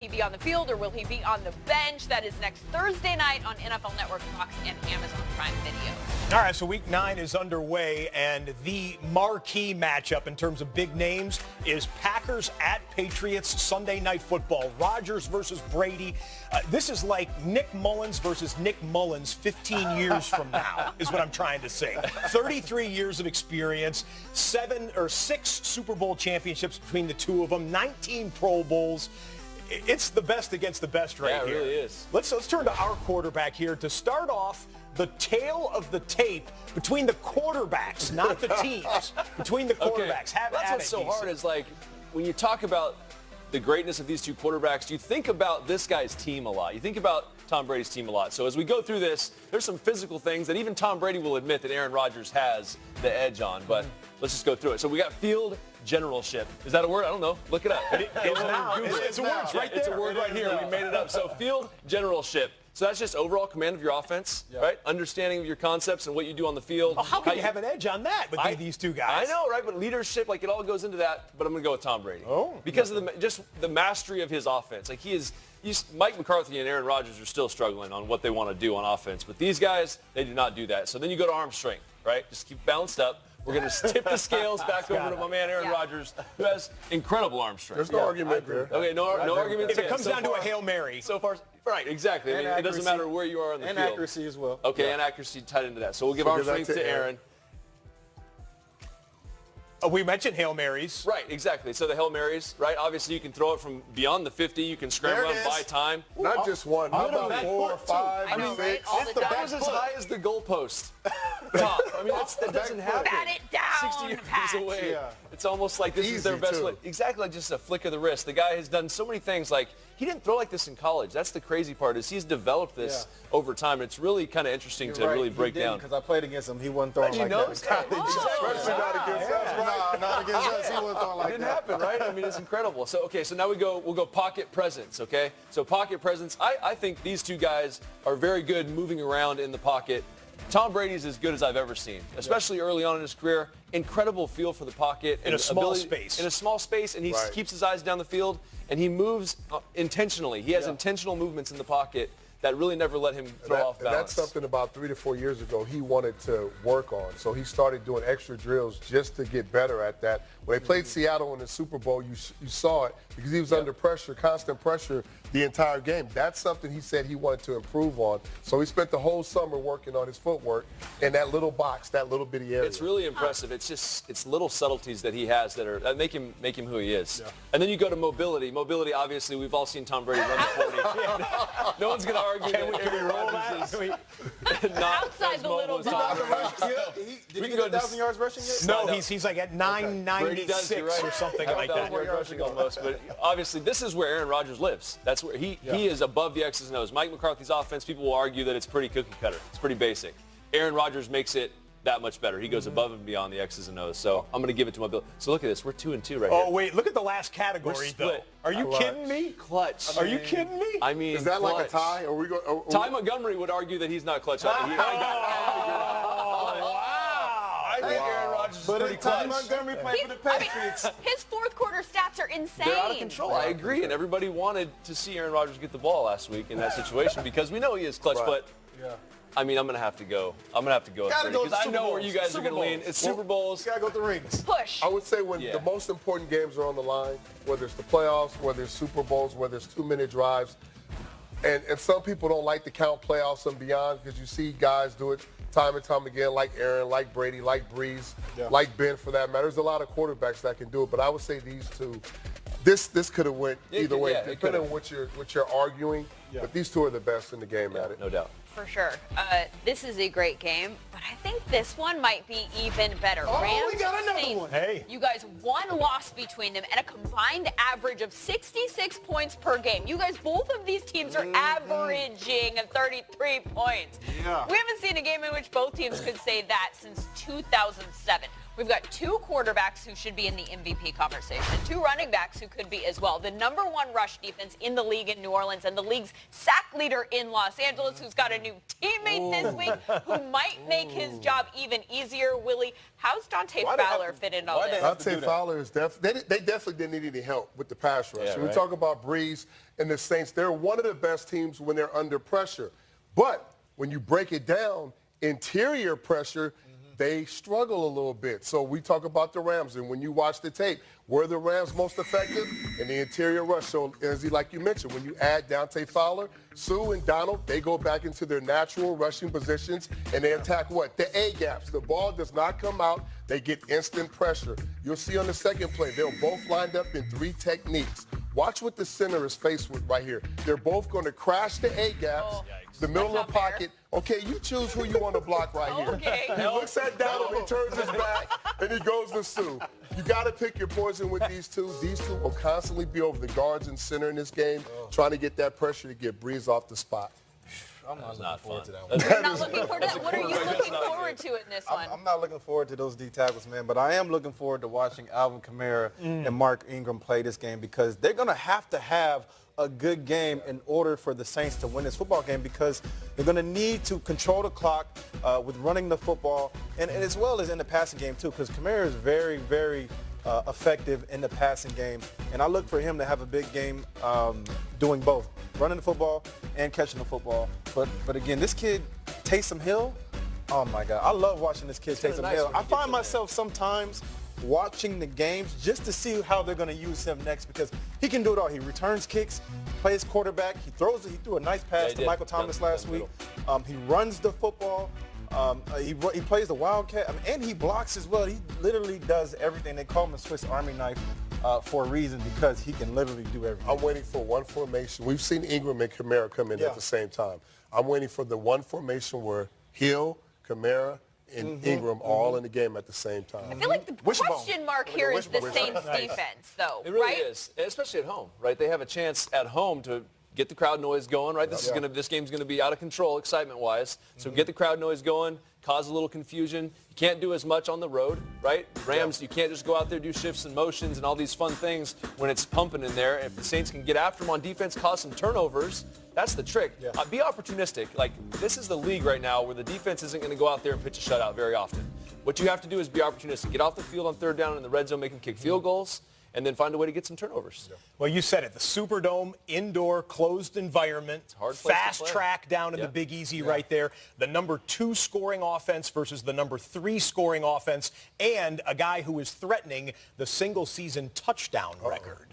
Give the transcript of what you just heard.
he be on the field or will he be on the bench? That is next Thursday night on NFL Network, Fox, and Amazon Prime Video. All right, so Week 9 is underway, and the marquee matchup in terms of big names is Packers at Patriots Sunday Night Football. Rodgers versus Brady. This is like Nick Mullins versus Nick Mullins 15 years from now, is what I'm trying to say. 33 years of experience, 6 Super Bowl championships between the two of them, 19 Pro Bowls. It's the best against the best right here. Yeah, it really is. Let's turn to our quarterback here to start off the tale of the tape between the quarterbacks, not the teams, between the quarterbacks. Okay. That's what's so hard is, like, when you talk about the greatness of these two quarterbacks, you think about this guy's team a lot. You think about Tom Brady's team a lot. So as we go through this, there's some physical things that even Tom Brady will admit that Aaron Rodgers has the edge on. But let's just go through it. So we got field generalship. Is that a word? I don't know. Look it up. It's a word. It's right there. It's a word right here. We made it up. So field generalship. So that's just overall command of your offense, right? Understanding of your concepts and what you do on the field. Well, how can you have an edge on that with these two guys? I know, right? But leadership, like, it all goes into that. But I'm going to go with Tom Brady. Because of just the mastery of his offense. Like, Mike McCarthy and Aaron Rodgers are still struggling on what they want to do on offense. But these guys, they do not do that. So then you go to arm strength, right? Just keep balanced up. We're going to tip the scales back over to my man Aaron Rodgers, who has incredible arm strength. There's no argument there. Okay, no argument. If it comes down to a Hail Mary. So far, right, exactly. I mean, it doesn't matter where you are on the field. And accuracy as well. Okay, and accuracy tied into that. So we'll give arm strength to Aaron. We mentioned Hail Marys. Right, exactly. So the Hail Marys, right? Obviously, you can throw it from beyond the 50. You can scramble and buy time. Not just one. How about 4 or 5? I know, right? All the That was as high as the goalpost. Top. I mean, that doesn't happen. Bat it down, 60 years Pat. away. Yeah. It's almost like this is their best way. Exactly, like just a flick of the wrist. The guy has done so many things. Like, he didn't throw like this in college. That's the crazy part, is he's developed this over time. It's really kind of interesting to really break down. Because I played against him. He wasn't throwing like that. Especially not against us. Right? Not against us. He wasn't throwing like that. It didn't happen, right? I mean, it's incredible. So, okay, so now we'll go pocket presence, okay? So pocket presence, I think these two guys are very good moving around in the pocket. Tom Brady's as good as I've ever seen, especially early on in his career. Incredible feel for the pocket. In a small space. In a small space, and he keeps his eyes down the field, and he moves intentionally. He has intentional movements in the pocket that really never let him throw off balance. That's something about 3 to 4 years ago he wanted to work on. So he started doing extra drills just to get better at that. When they played Seattle in the Super Bowl, you saw it because he was under pressure, constant pressure the entire game. That's something he said he wanted to improve on. So he spent the whole summer working on his footwork in that little box, that little bitty area. It's really impressive. It's little subtleties that he has that make him who he is. Yeah. And then you go to mobility. Mobility, obviously, we've all seen Tom Brady run the 40. No one's going to argue that Aaron Rodgers is not outside the little box. Did he get 1,000 yards rushing yet? No, he's like at 996 or something like that. Rushing almost, but obviously this is where Aaron Rodgers lives. That's where he is above the X's and O's. Mike McCarthy's offense, people will argue that it's pretty cookie cutter. It's pretty basic. Aaron Rodgers makes it that much better. He goes above and beyond the X's and O's. So I'm going to give it to mobility. So look at this. We're 2-2 right here. Oh, wait. Look at the last category, though. Are you kidding me? Clutch. Are you kidding me? I mean, is that clutch. like a tie? Ty Montgomery would argue that he's not clutch. I think Aaron Rodgers is pretty clutch. Montgomery playing for the Patriots. His fourth quarter stats are insane. They're out of control. I agree, and everybody wanted to see Aaron Rodgers get the ball last week in that situation because we know he is clutch. But I mean, I'm gonna have to go. I'm gonna have to go because I know where you guys are gonna lean. It's Super Bowls. You gotta go with the rings. Push. I would say when the most important games are on the line, whether it's the playoffs, whether it's Super Bowls, whether it's 2-minute drives, and some people don't like to count playoffs and beyond because you see guys do it time and time again, like Aaron, like Brady, like Breeze, like Ben for that matter. There's a lot of quarterbacks that can do it, but I would say these two. This could have went either way, depending on what you're arguing. But these two are the best in the game at it. No doubt. For sure. This is a great game, but I think this one might be even better. Oh, we got another one. Hey. You guys, one loss between them and a combined average of 66 points per game. You guys, both of these teams are averaging 33 points. Yeah. We haven't seen a game in which both teams could say that since 2007. We've got 2 quarterbacks who should be in the MVP conversation, 2 running backs who could be as well. The #1 rush defense in the league in New Orleans and the league's sack leader in Los Angeles, who's got a new teammate this week who might make his job even easier. Willie, how's Dante Fowler fit in all this? Dante Fowler is definitely, they definitely didn't need any help with the pass rush. Yeah, We talk about Breeze and the Saints. They're one of the best teams when they're under pressure. But when you break it down, interior pressure, they struggle a little bit. So we talk about the Rams, and when you watch the tape, were the Rams most effective in the interior rush? So, like you mentioned, when you add Dante Fowler, Sue and Donald, they go back into their natural rushing positions, and they attack what? The A-gaps. The ball does not come out. They get instant pressure. You'll see on the second play, they're both lined up in 3 techniques. Watch what the center is faced with right here. They're both going to crash the A-gaps, the middle of the pocket. Okay, you choose who you want to block right here. Okay. He looks at Donald, he turns his back, and he goes to Sue. You got to pick your poison with these two. These two will constantly be over the guards and center in this game, trying to get that pressure to get Breeze off the spot. I'm not looking forward to that one. You're not looking forward to that? What are you looking forward to in this one? I'm not looking forward to those D tackles, man, but I am looking forward to watching Alvin Kamara and Mark Ingram play this game because they're going to have a good game in order for the Saints to win this football game because they're going to need to control the clock with running the football and as well as in the passing game too because Kamara is very, very effective in the passing game. And I look for him to have a big game doing both, running the football and catching the football. But again, this kid, Taysom Hill, oh my God, I love watching this kid, Taysom Hill. I find myself sometimes watching the games just to see how they're going to use him next because he can do it all. He returns kicks, plays quarterback, he threw a nice pass to Michael Thomas last week. He runs the football. He plays the Wildcat, and he blocks as well. He literally does everything. They call him a Swiss Army knife for a reason because he can literally do everything. I'm waiting for one formation. We've seen Ingram and Kamara come in at the same time. I'm waiting for the one formation where Hill, Kamara, and Ingram all in the game at the same time. I feel like the question mark here is the Saints defense, though, It really right? is, especially at home, right? They have a chance at home to get the crowd noise going, right? This game's going to be out of control excitement-wise. So get the crowd noise going, cause a little confusion. You can't do as much on the road, right? Rams, you can't just go out there, do shifts and motions and all these fun things when it's pumping in there. If the Saints can get after them on defense, cause some turnovers, that's the trick. Be opportunistic. Like, this is the league right now where the defense isn't going to go out there and pitch a shutout very often. What you have to do is be opportunistic. Get off the field on third down in the red zone, make them kick field goals, and then find a way to get some turnovers. Well, you said it. The Superdome, indoor, closed environment, fast track down in the Big Easy right there. The number 2 scoring offense versus the number 3 scoring offense, and a guy who is threatening the single-season touchdown record.